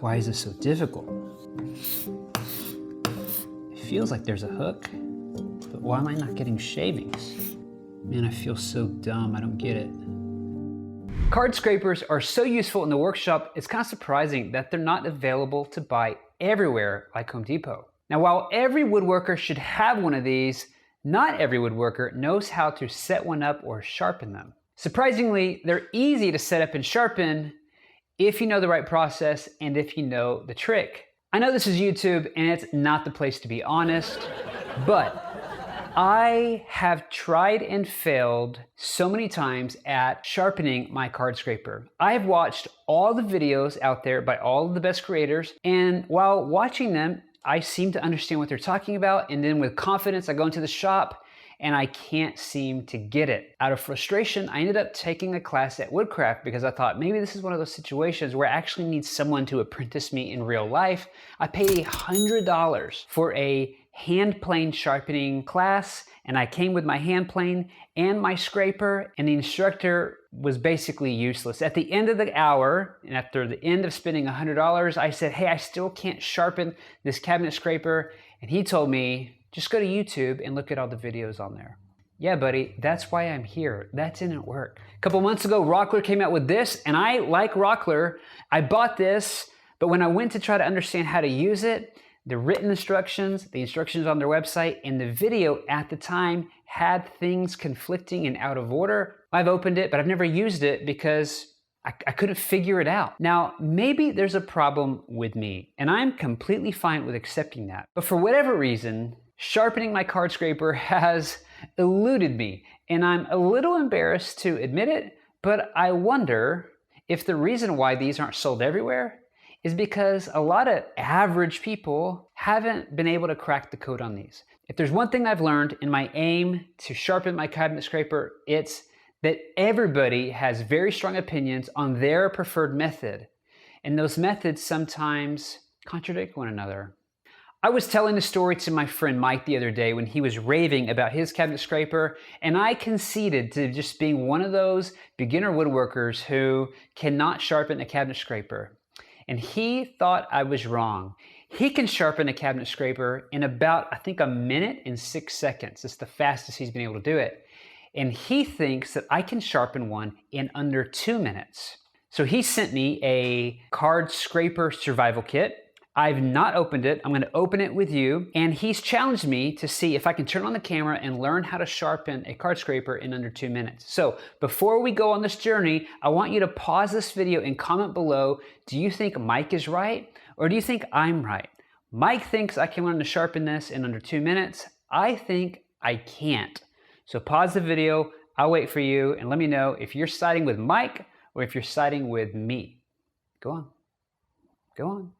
Why is this so difficult? It feels like there's a hook, but why am I not getting shavings? Man, I feel so dumb, I don't get it. Card scrapers are so useful in the workshop, it's kind of surprising that they're not available to buy everywhere like Home Depot. Now, while every woodworker should have one of these, not every woodworker knows how to set one up or sharpen them. Surprisingly, they're easy to set up and sharpen if you know the right process and if you know the trick. I know this is YouTube and it's not the place to be honest, but I have tried and failed so many times at sharpening my card scraper. I've watched all the videos out there by all of the best creators, and while watching them, I seem to understand what they're talking about, and then with confidence I go into the shop and I can't seem to get it. Out of frustration, I ended up taking a class at Woodcraft because I thought maybe this is one of those situations where I actually need someone to apprentice me in real life. I paid $100 for a hand plane sharpening class, and I came with my hand plane and my scraper, and the instructor was basically useless. At the end of the hour, and after the end of spending $100, I said, hey, I still can't sharpen this cabinet scraper, and he told me, just go to YouTube and look at all the videos on there. Yeah, buddy, that's why I'm here. That didn't work. A couple months ago, Rockler came out with this, and I like Rockler. I bought this, but when I went to try to understand how to use it, the written instructions, the instructions on their website, and the video at the time had things conflicting and out of order. I've opened it, but I've never used it because I couldn't figure it out. Now, maybe there's a problem with me, and I'm completely fine with accepting that. But for whatever reason, sharpening my card scraper has eluded me, and I'm a little embarrassed to admit it, but I wonder if the reason why these aren't sold everywhere is because a lot of average people haven't been able to crack the code on these. If there's one thing I've learned in my aim to sharpen my cabinet scraper, it's that everybody has very strong opinions on their preferred method, and those methods sometimes contradict one another. I was telling the story to my friend Mike the other day when he was raving about his cabinet scraper, and I conceded to just being one of those beginner woodworkers who cannot sharpen a cabinet scraper. And he thought I was wrong. He can sharpen a cabinet scraper in about, I think, 1 minute and 6 seconds. It's the fastest he's been able to do it. And he thinks that I can sharpen one in under 2 minutes. So he sent me a card scraper survival kit. I've not opened it. I'm going to open it with you. And he's challenged me to see if I can turn on the camera and learn how to sharpen a card scraper in under 2 minutes. So before we go on this journey, I want you to pause this video and comment below. Do you think Mike is right, or do you think I'm right? Mike thinks I can learn to sharpen this in under 2 minutes. I think I can't. So pause the video. I'll wait for you, and let me know if you're siding with Mike or if you're siding with me. Go on. Go on.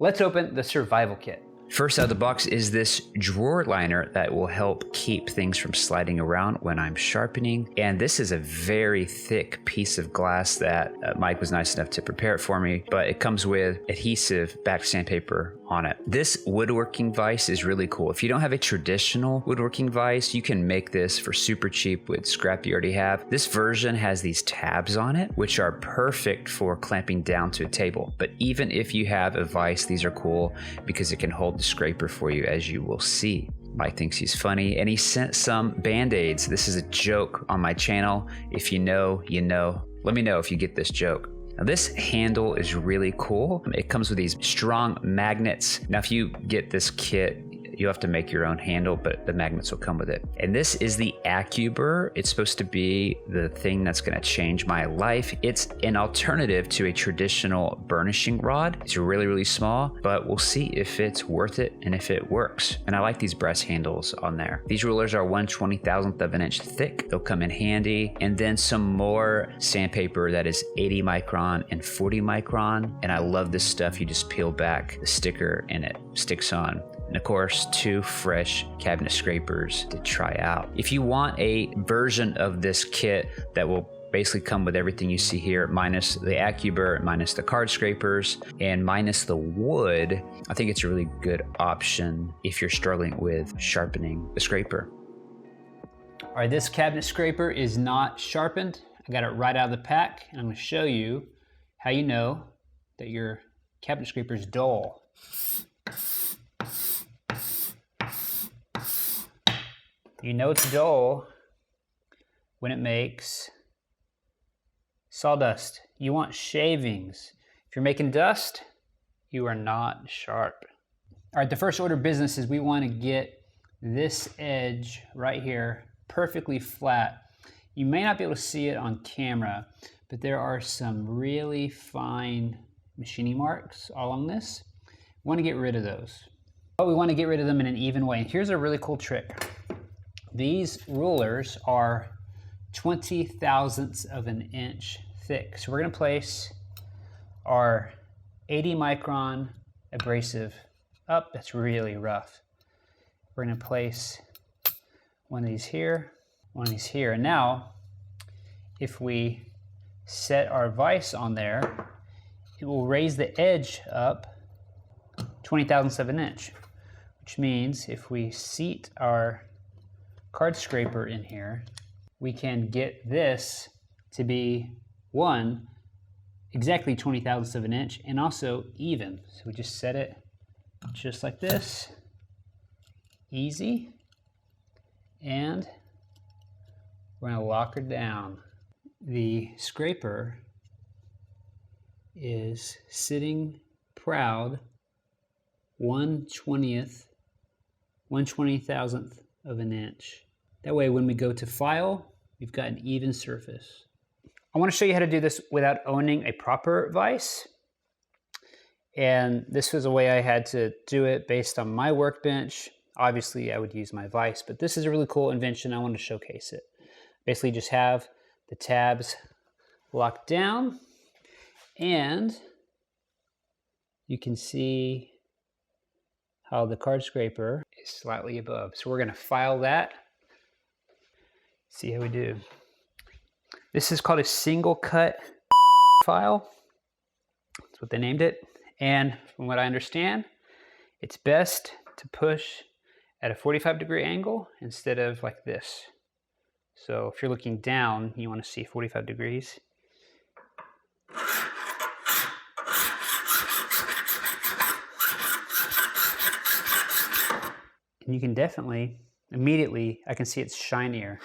Let's open the survival kit. First out of the box is this drawer liner that will help keep things from sliding around when I'm sharpening. And this is a very thick piece of glass that Mike was nice enough to prepare it for me, but it comes with adhesive back sandpaper on it. This woodworking vise is really cool. If you don't have a traditional woodworking vise, you can make this for super cheap with scrap you already have. This version has these tabs on it, which are perfect for clamping down to a table. But even if you have a vise, these are cool because it can hold the scraper for you, as you will see. Mike thinks he's funny, and he sent some Band-Aids. This is a joke on my channel. If you know, you know. Let me know if you get this joke. Now this handle is really cool. It comes with these strong magnets. Now if you get this kit, you have to make your own handle, but the magnets will come with it. And this is the AccuBurr. It's supposed to be the thing that's gonna change my life. It's an alternative to a traditional burnishing rod. It's really, really small, but we'll see if it's worth it and if it works. And I like these brass handles on there. These rulers are 1/20,000th of an inch thick. They'll come in handy. And then some more sandpaper that is 80 micron and 40 micron. And I love this stuff. You just peel back the sticker and it sticks on. And of course, 2 fresh cabinet scrapers to try out. If you want a version of this kit that will basically come with everything you see here, minus the AccuBurr, minus the card scrapers, and minus the wood, I think it's a really good option if you're struggling with sharpening the scraper. All right, this cabinet scraper is not sharpened. I got it right out of the pack, and I'm gonna show you how you know that your cabinet scraper is dull. You know it's dull when it makes sawdust. You want shavings. If you're making dust, you are not sharp. All right, the first order of business is we want to get this edge right here perfectly flat. You may not be able to see it on camera, but there are some really fine machining marks along this. We want to get rid of those. But we want to get rid of them in an even way. And here's a really cool trick. These rulers are 20 thousandths of an inch thick. So we're going to place our 80 micron abrasive up. That's really rough. We're going to place one of these here, one of these here. And now, if we set our vise on there, it will raise the edge up 20 thousandths of an inch, which means if we seat our card scraper in here, we can get this to be exactly 20 thousandths of an inch and also even. So we just set it just like this, easy, and we're going to lock her down. The scraper is sitting proud 1/20,000th of an inch. That way when we go to file, we've got an even surface. I want to show you how to do this without owning a proper vise. And this was a way I had to do it based on my workbench. Obviously I would use my vise, but this is a really cool invention. I want to showcase it. Basically just have the tabs locked down, and you can see how the card scraper is slightly above. So we're going to file that. See how we do. This is called a single cut file. That's what they named it. And from what I understand, it's best to push at a 45-degree angle instead of like this. So if you're looking down, you want to see 45 degrees. And you can definitely, immediately, I can see it's shinier.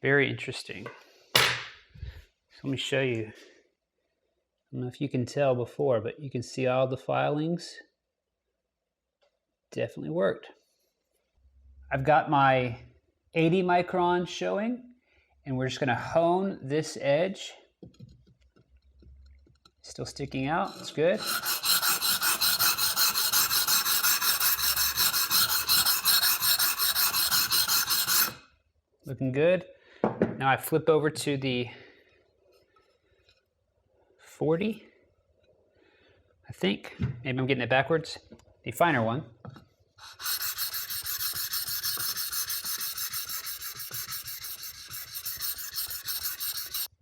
Very interesting. So let me show you. I don't know if you can tell before, but you can see all the filings. Definitely worked. I've got my 80 micron showing, and we're just going to hone this edge. Still sticking out, it's good. Looking good. Now I flip over to the 40, I think. Maybe I'm getting it backwards. The finer one.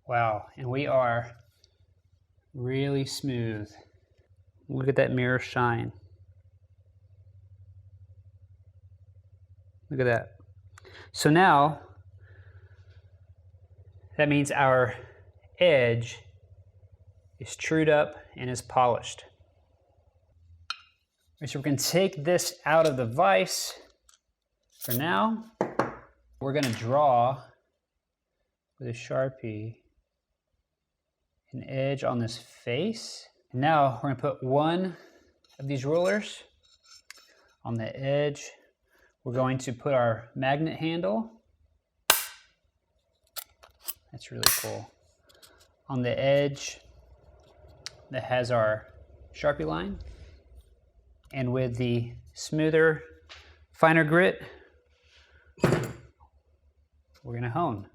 Wow, and we are really smooth. Look at that mirror shine. Look at that. So now, that means our edge is trued up and is polished. So we're going to take this out of the vise for now. We're going to draw with a Sharpie an edge on this face. And now we're going to put one of these rulers on the edge. We're going to put our magnet handle. That's really cool. On the edge that has our Sharpie line. And with the smoother, finer grit, we're going to hone.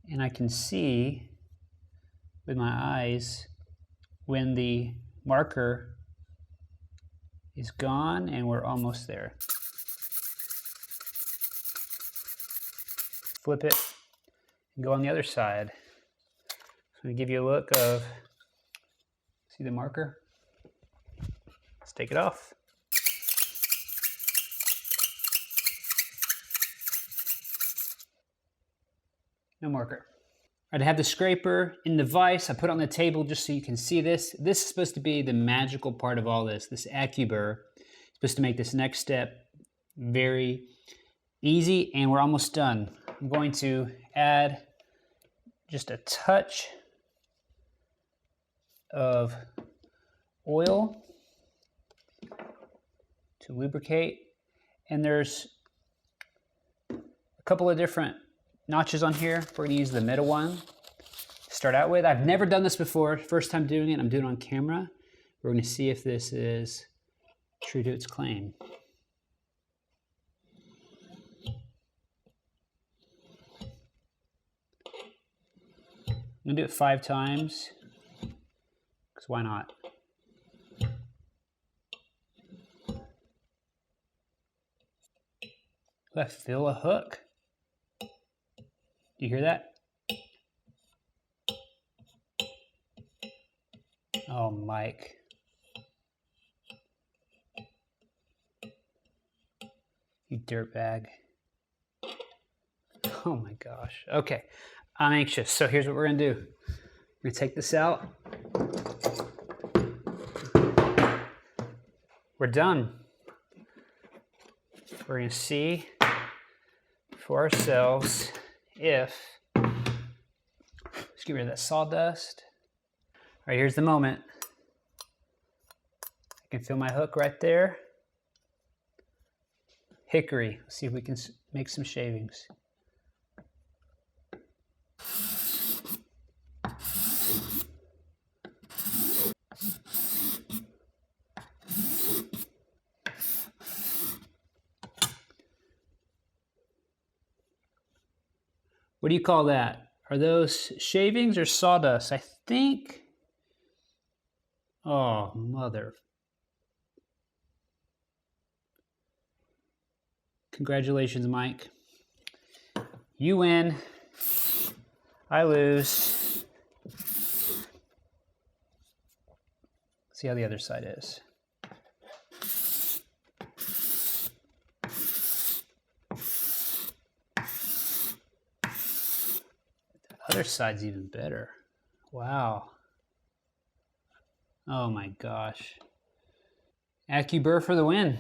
And I can see with my eyes when the marker is gone and we're almost there. Flip it and go on the other side. So to give you a look of, see the marker? Let's take it off. No marker. All right, I have the scraper in the vise. I put it on the table just so you can see this. This is supposed to be the magical part of all this. This AccuBurr is supposed to make this next step very easy, and we're almost done. I'm going to add just a touch of oil to lubricate, and there's a couple of different notches on here. We're gonna use the middle one to start out with. I've never done this before, first time doing it. I'm doing it on camera. We're gonna see if this is true to its claim. I'm gonna do it 5 times, because why not? I feel a hook. Do you hear that? Oh, Mike. You dirtbag. Oh my gosh. Okay, I'm anxious. So here's what we're gonna do. We're gonna take this out. We're done. We're gonna see for ourselves if, let's get rid of that sawdust. All right, here's the moment. I can feel my hook right there. Hickory. Let's see if we can make some shavings. What do you call that? Are those shavings or sawdust? I think. Oh, mother. Congratulations, Mike. You win. I lose. See how the other side is. The other side's even better. Wow. Oh my gosh. AccuBurr for the win.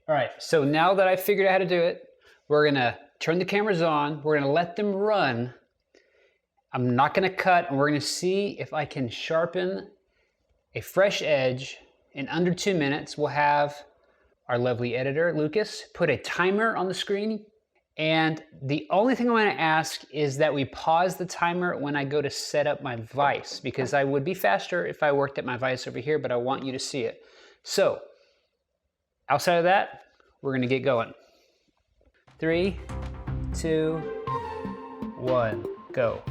All right, so now that I figured out how to do it, we're gonna turn the cameras on, we're gonna let them run. I'm not gonna cut, and we're gonna see if I can sharpen a fresh edge in under 2 minutes. We'll have our lovely editor, Lucas, put a timer on the screen. And the only thing I want to ask is that we pause the timer when I go to set up my vise, because I would be faster if I worked at my vise over here, but I want you to see it. So outside of that, we're going to get going. 3, 2, 1, go.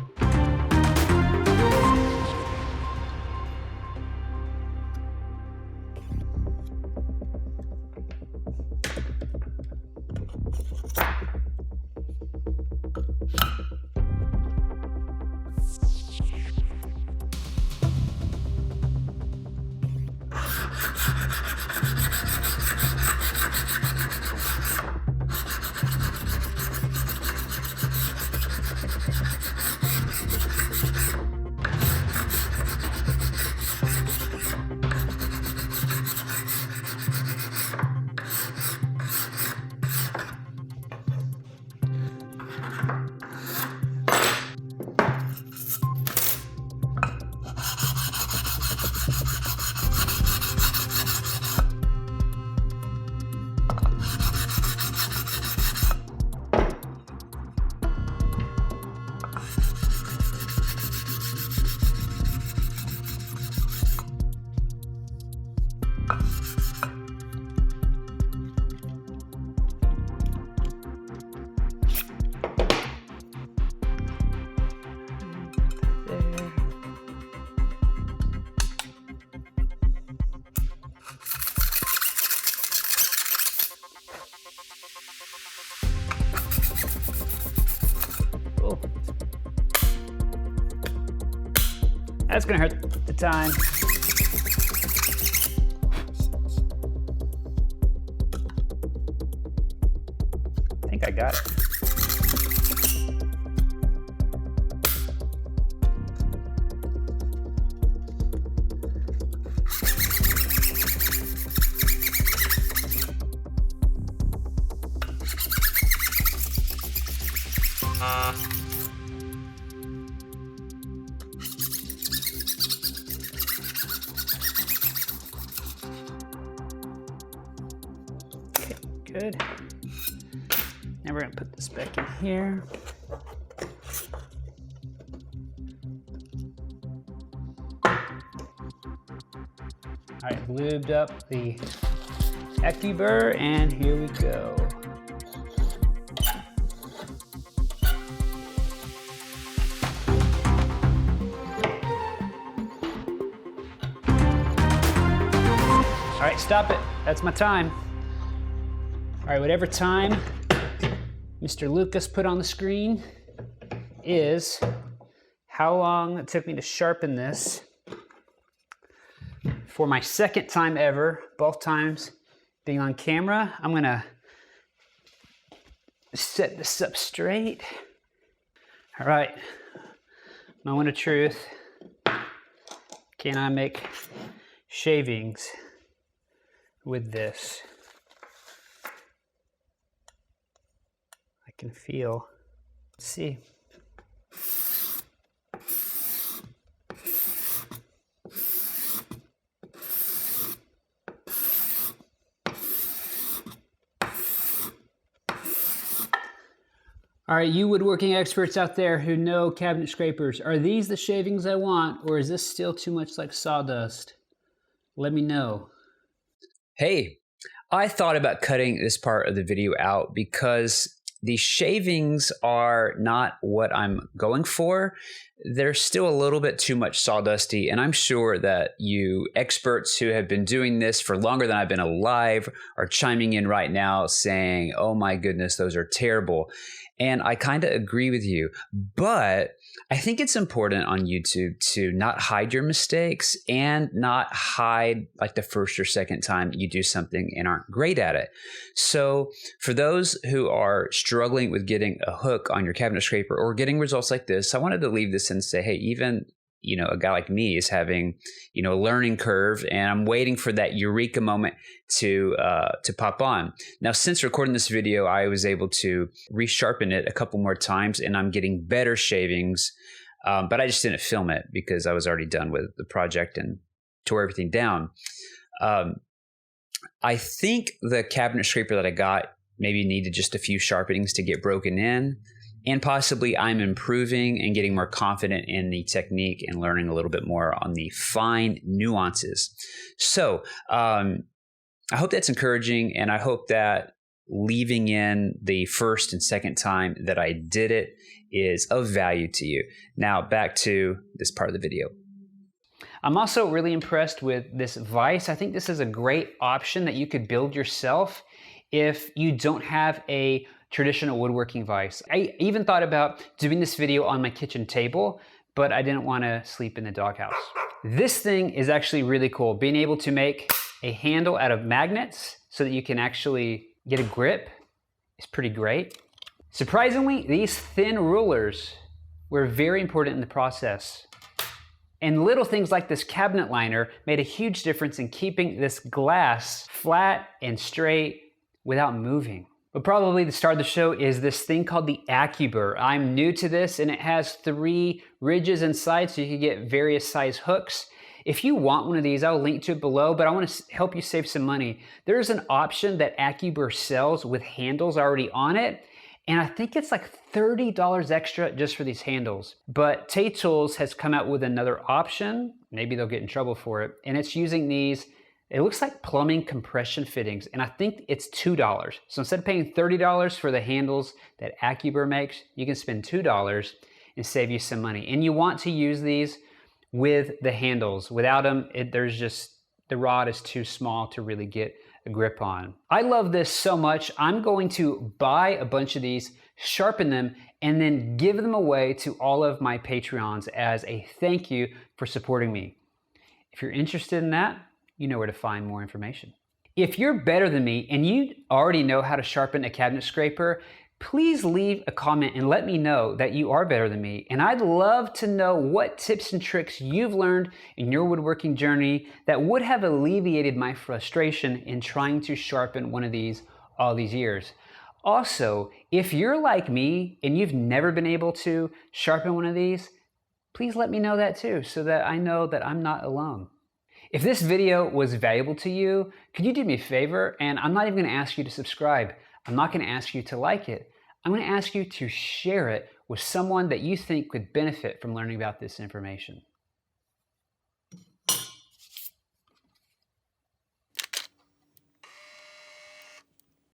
That's gonna hurt the time. think I got it. Okay, good. Now we're gonna put this back in here. All right, lubed up the AccuBurr, and here we go. All right, stop it. That's my time. All right, whatever time Mr. Lucas put on the screen is how long it took me to sharpen this for my second time ever, both times being on camera. I'm gonna set this up straight. All right, moment of truth. Can I make shavings with this? I can feel. Let's see. All right, you woodworking experts out there who know cabinet scrapers, are these the shavings I want, or is this still too much like sawdust? Let me know. Hey, I thought about cutting this part of the video out because the shavings are not what I'm going for. They're still a little bit too much sawdusty, and I'm sure that you experts who have been doing this for longer than I've been alive are chiming in right now saying, oh my goodness, those are terrible. And I kind of agree with you, but I think it's important on YouTube to not hide your mistakes and not hide like the first or second time you do something and aren't great at it. So for those who are struggling with getting a hook on your cabinet scraper or getting results like this, I wanted to leave this and say, hey, even a guy like me is having, a learning curve, and I'm waiting for that eureka moment to pop on. Now, since recording this video, I was able to resharpen it a couple more times, and I'm getting better shavings, but I just didn't film it because I was already done with the project and tore everything down. I think the cabinet scraper that I got maybe needed just a few sharpenings to get broken in. And possibly I'm improving and getting more confident in the technique and learning a little bit more on the fine nuances. So I hope that's encouraging, and I hope that leaving in the first and second time that I did it is of value to you. Now back to this part of the video. I'm also really impressed with this vise. I think this is a great option that you could build yourself if you don't have a traditional woodworking vise. I even thought about doing this video on my kitchen table, but I didn't want to sleep in the doghouse. This thing is actually really cool. Being able to make a handle out of magnets so that you can actually get a grip is pretty great. Surprisingly, these thin rulers were very important in the process. And little things like this cabinet liner made a huge difference in keeping this glass flat and straight without moving. But probably the star of the show is this thing called the AccuBurr. I'm new to this, and it has 3 ridges inside so you can get various size hooks. If you want one of these, I'll link to it below, but I want to help you save some money. There's an option that AccuBurr sells with handles already on it, and I think it's like $30 extra just for these handles. But Tay Tools has come out with another option. Maybe they'll get in trouble for it, and it's using these. It looks like plumbing compression fittings, and I think it's $2. So instead of paying $30 for the handles that AccuBurr makes, you can spend $2 and save you some money. And you want to use these with the handles. Without them, the rod is too small to really get a grip on. I love this so much. I'm going to buy a bunch of these, sharpen them, and then give them away to all of my Patreons as a thank you for supporting me. If you're interested in that, you know where to find more information. If you're better than me and you already know how to sharpen a cabinet scraper, please leave a comment and let me know that you are better than me. And I'd love to know what tips and tricks you've learned in your woodworking journey that would have alleviated my frustration in trying to sharpen one of these all these years. Also, if you're like me and you've never been able to sharpen one of these, please let me know that too, so that I know that I'm not alone. If this video was valuable to you, could you do me a favor? And I'm not even going to ask you to subscribe. I'm not going to ask you to like it. I'm going to ask you to share it with someone that you think could benefit from learning about this information.